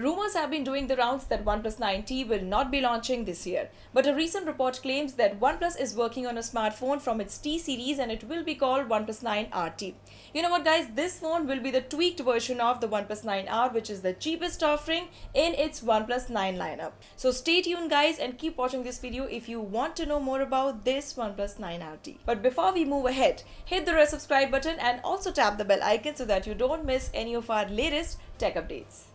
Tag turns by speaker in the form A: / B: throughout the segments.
A: Rumors have been doing the rounds that OnePlus 9T will not be launching this year, but a recent report claims that OnePlus is working on a smartphone from its T series and it will be called OnePlus 9RT. You know what guys, this phone will be the tweaked version of the OnePlus 9R, which is the cheapest offering in its OnePlus 9 lineup. So stay tuned guys and keep watching this video if you want to know more about this OnePlus 9RT. But before we move ahead, hit the red subscribe button and also tap the bell icon so that you don't miss any of our latest tech updates.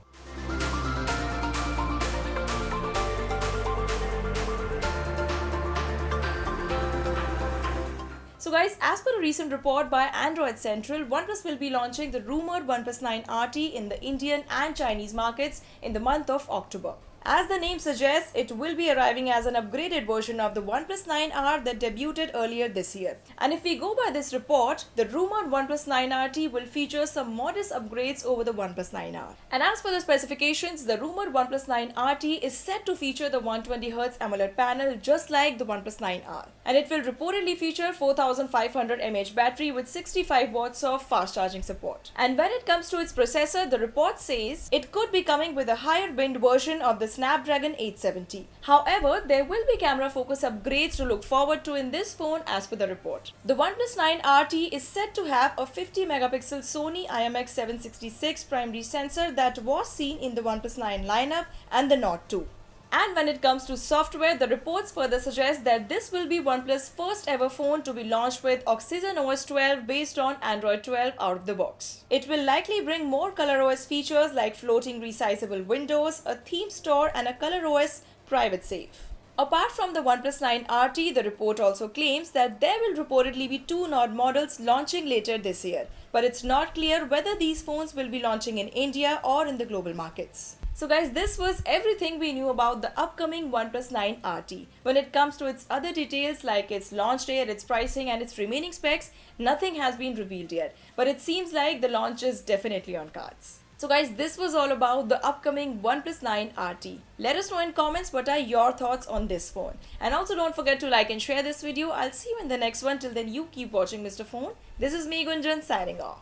A: So guys, as per a recent report by Android Central, OnePlus will be launching the rumored OnePlus 9RT in the Indian and Chinese markets in the month of October. As the name suggests, it will be arriving as an upgraded version of the OnePlus 9R that debuted earlier this year. And if we go by this report, the rumored OnePlus 9RT will feature some modest upgrades over the OnePlus 9R. And as for the specifications, the rumored OnePlus 9RT is set to feature the 120Hz AMOLED panel just like the OnePlus 9R. And it will reportedly feature 4500 mAh battery with 65 watts of fast charging support. And when it comes to its processor, the report says it could be coming with a higher binned version of the Snapdragon 870. However, there will be camera focus upgrades to look forward to in this phone as per the report. The OnePlus 9RT is said to have a 50 megapixel Sony IMX766 primary sensor that was seen in the OnePlus 9 lineup and the Nord 2. And when it comes to software, the reports further suggest that this will be OnePlus' first ever phone to be launched with OxygenOS 12 based on Android 12 out of the box. It will likely bring more ColorOS features like floating resizable windows, a theme store and a ColorOS private save. Apart from the OnePlus 9RT, the report also claims that there will reportedly be two Nord models launching later this year. But it's not clear whether these phones will be launching in India or in the global markets. So guys, this was everything we knew about the upcoming OnePlus 9RT. When it comes to its other details like its launch date, its pricing and its remaining specs, nothing has been revealed yet. But it seems like the launch is definitely on cards. So guys, this was all about the upcoming OnePlus 9RT. Let us know in comments what are your thoughts on this phone. And also don't forget to like and share this video. I'll see you in the next one. Till then, you keep watching Mr. Phone. This is me, Gunjan, signing off.